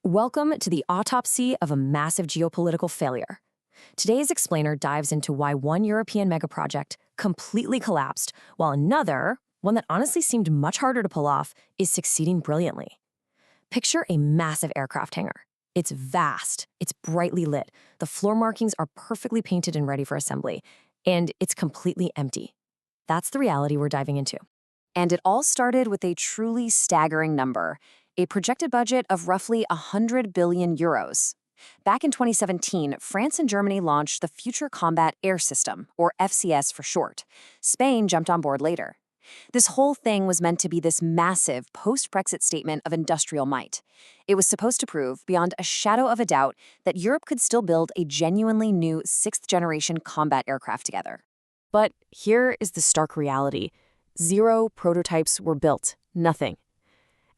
Welcome to the autopsy of a massive geopolitical failure. Today's explainer dives into why one European megaproject completely collapsed, while another, one that honestly seemed much harder to pull off, is succeeding brilliantly. Picture a massive aircraft hangar. It's vast, it's brightly lit, the floor markings are perfectly painted and ready for assembly, and it's completely empty. That's the reality we're diving into. And it all started with a truly staggering number, a projected budget of roughly 100 billion euros. Back in 2017, France and Germany launched the Future Combat Air System, or FCAS for short. Spain jumped on board later. This whole thing was meant to be this massive post-Brexit statement of industrial might. It was supposed to prove, beyond a shadow of a doubt, that Europe could still build a genuinely new sixth-generation combat aircraft together. But here is the stark reality. 0 prototypes were built, nothing.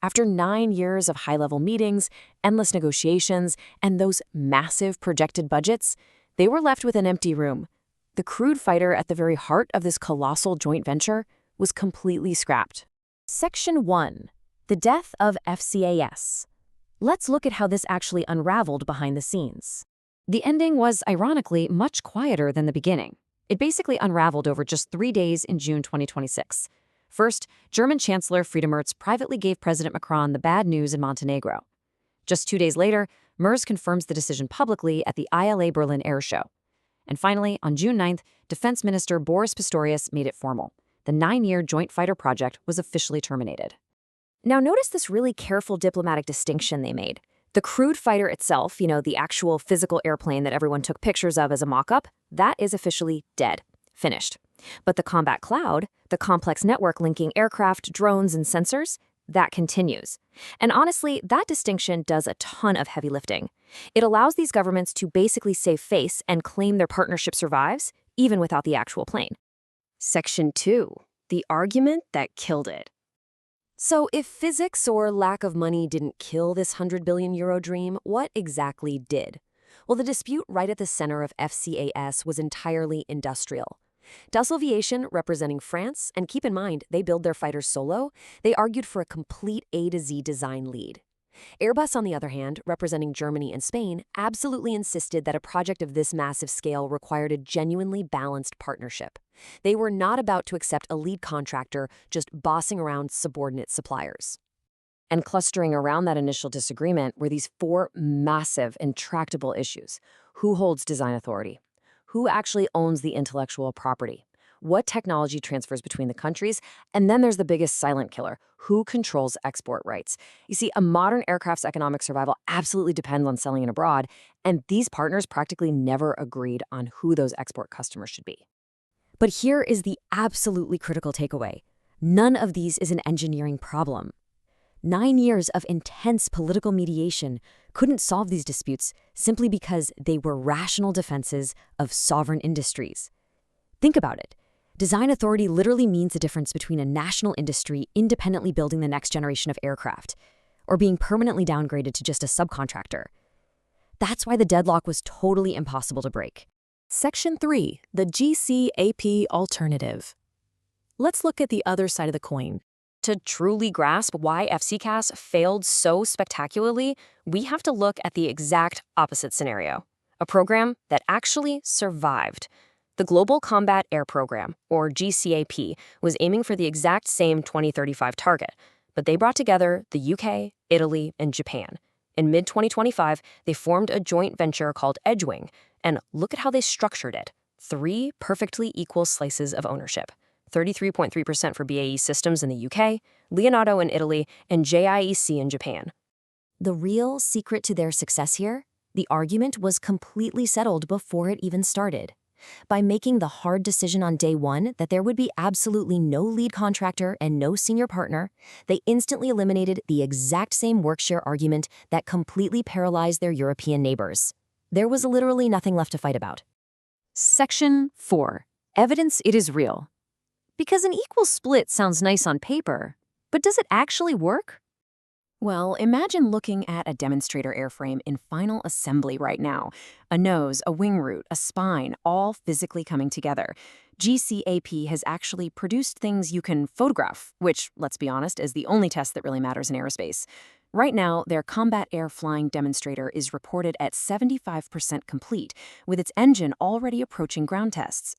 After 9 years of high-level meetings, endless negotiations, and those massive projected budgets, they were left with an empty room. The crewed fighter at the very heart of this colossal joint venture was completely scrapped. Section 1. The death of FCAS. Let's look at how this actually unraveled behind the scenes. The ending was, ironically, much quieter than the beginning. It basically unraveled over just 3 days in June 2026. First, German Chancellor Friedrich Merz privately gave President Macron the bad news in Montenegro. Just 2 days later, Merz confirms the decision publicly at the ILA Berlin air show. And finally, on June 9th, Defense Minister Boris Pistorius made it formal. The 9-year joint fighter project was officially terminated. Now notice this really careful diplomatic distinction they made. The crewed fighter itself, the actual physical airplane that everyone took pictures of as a mock-up, that is officially dead, finished. But the combat cloud, the complex network linking aircraft, drones, and sensors, that continues. And honestly, that distinction does a ton of heavy lifting. It allows these governments to basically save face and claim their partnership survives, even without the actual plane. Section 2. The argument that killed it. So if physics or lack of money didn't kill this 100 billion euro dream, what exactly did? Well, the dispute right at the center of FCAS was entirely industrial. Dassault Aviation, representing France, and keep in mind, they build their fighters solo, they argued for a complete A to Z design lead. Airbus, on the other hand, representing Germany and Spain, absolutely insisted that a project of this massive scale required a genuinely balanced partnership. They were not about to accept a lead contractor just bossing around subordinate suppliers. And clustering around that initial disagreement were these 4 massive, intractable issues. Who holds design authority? Who actually owns the intellectual property? What technology transfers between the countries? And then there's the biggest silent killer. Who controls export rights? You see, a modern aircraft's economic survival absolutely depends on selling it abroad, and these partners practically never agreed on who those export customers should be. But here is the absolutely critical takeaway. None of these is an engineering problem. 9 years of intense political mediation couldn't solve these disputes simply because they were rational defenses of sovereign industries. Think about it. Design authority literally means the difference between a national industry independently building the next generation of aircraft or being permanently downgraded to just a subcontractor. That's why the deadlock was totally impossible to break. Section 3. The GCAP alternative. Let's look at the other side of the coin. To truly grasp why FCAS failed so spectacularly, we have to look at the exact opposite scenario, a program that actually survived. The Global Combat Air Program, or GCAP, was aiming for the exact same 2035 target, but they brought together the UK, Italy, and Japan. In mid-2025, they formed a joint venture called Edgewing, and look at how they structured it. 3 perfectly equal slices of ownership. 33.3% for BAE Systems in the UK, Leonardo in Italy, and JIEC in Japan. The real secret to their success here? The argument was completely settled before it even started. By making the hard decision on day one that there would be absolutely no lead contractor and no senior partner, they instantly eliminated the exact same workshare argument that completely paralyzed their European neighbors. There was literally nothing left to fight about. Section 4. Evidence it is real. Because an equal split sounds nice on paper, but does it actually work? Well, imagine looking at a demonstrator airframe in final assembly right now. A nose, a wing root, a spine, all physically coming together. GCAP has actually produced things you can photograph, which, let's be honest, is the only test that really matters in aerospace. Right now, their combat air flying demonstrator is reported at 75% complete, with its engine already approaching ground tests.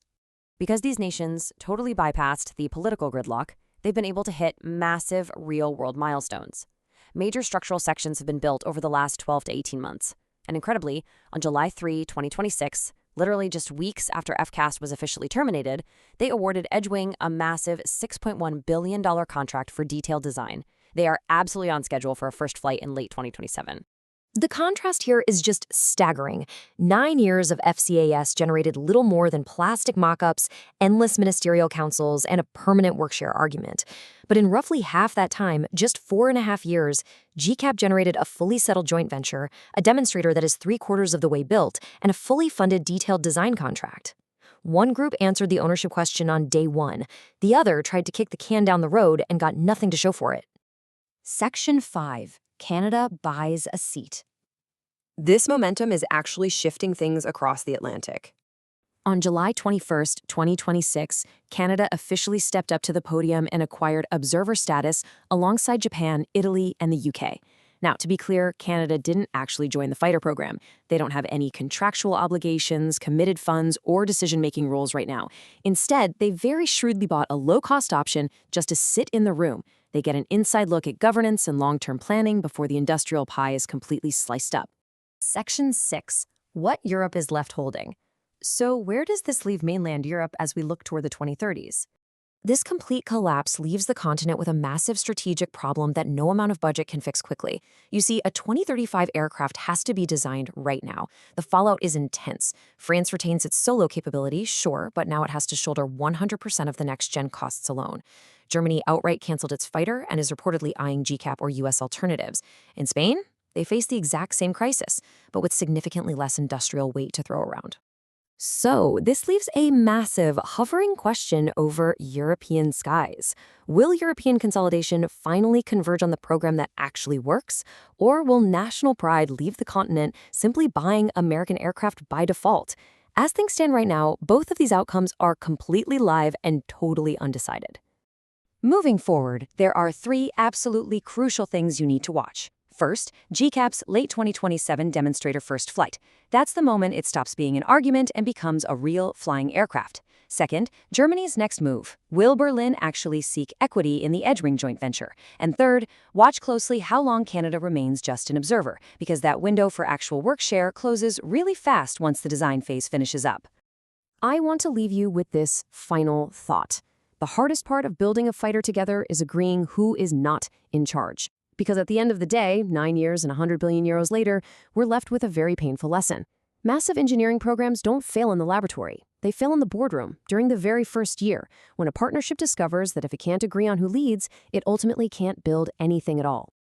Because these nations totally bypassed the political gridlock, they've been able to hit massive real-world milestones. Major structural sections have been built over the last 12 to 18 months. And incredibly, on July 3, 2026, literally just weeks after FCAS was officially terminated, they awarded Edgewing a massive $6.1 billion contract for detailed design. They are absolutely on schedule for a first flight in late 2027. The contrast here is just staggering. 9 years of FCAS generated little more than plastic mock-ups, endless ministerial councils, and a permanent workshare argument. But in roughly half that time, just 4.5 years, GCAP generated a fully settled joint venture, a demonstrator that is 3/4 of the way built, and a fully funded detailed design contract. One group answered the ownership question on day one. The other tried to kick the can down the road and got nothing to show for it. Section 5. Canada buys a seat. This momentum is actually shifting things across the Atlantic. On July 21, 2026, Canada officially stepped up to the podium and acquired observer status alongside Japan, Italy, and the UK. Now, to be clear, Canada didn't actually join the fighter program. They don't have any contractual obligations, committed funds, or decision-making roles right now. Instead, they very shrewdly bought a low-cost option just to sit in the room. They get an inside look at governance and long-term planning before the industrial pie is completely sliced up. Section 6. What Europe is left holding. So where does this leave mainland Europe as we look toward the 2030s? This complete collapse leaves the continent with a massive strategic problem that no amount of budget can fix quickly. You see, a 2035 aircraft has to be designed right now. The fallout is intense. France retains its solo capability, sure, but now it has to shoulder 100% of the next-gen costs alone. Germany outright canceled its fighter and is reportedly eyeing GCAP or U.S. alternatives. In Spain, they face the exact same crisis, but with significantly less industrial weight to throw around. So, this leaves a massive, hovering question over European skies. Will European consolidation finally converge on the program that actually works? Or will national pride leave the continent simply buying American aircraft by default? As things stand right now, both of these outcomes are completely live and totally undecided. Moving forward, there are 3 absolutely crucial things you need to watch. First, GCAP's late 2027 demonstrator first flight. That's the moment it stops being an argument and becomes a real flying aircraft. Second, Germany's next move. Will Berlin actually seek equity in the Edgewing joint venture? And third, watch closely how long Canada remains just an observer, because that window for actual work share closes really fast once the design phase finishes up. I want to leave you with this final thought. The hardest part of building a fighter together is agreeing who is not in charge. Because at the end of the day, 9 years and 100 billion euros later, we're left with a very painful lesson. Massive engineering programs don't fail in the laboratory. They fail in the boardroom during the very first year, when a partnership discovers that if it can't agree on who leads, it ultimately can't build anything at all.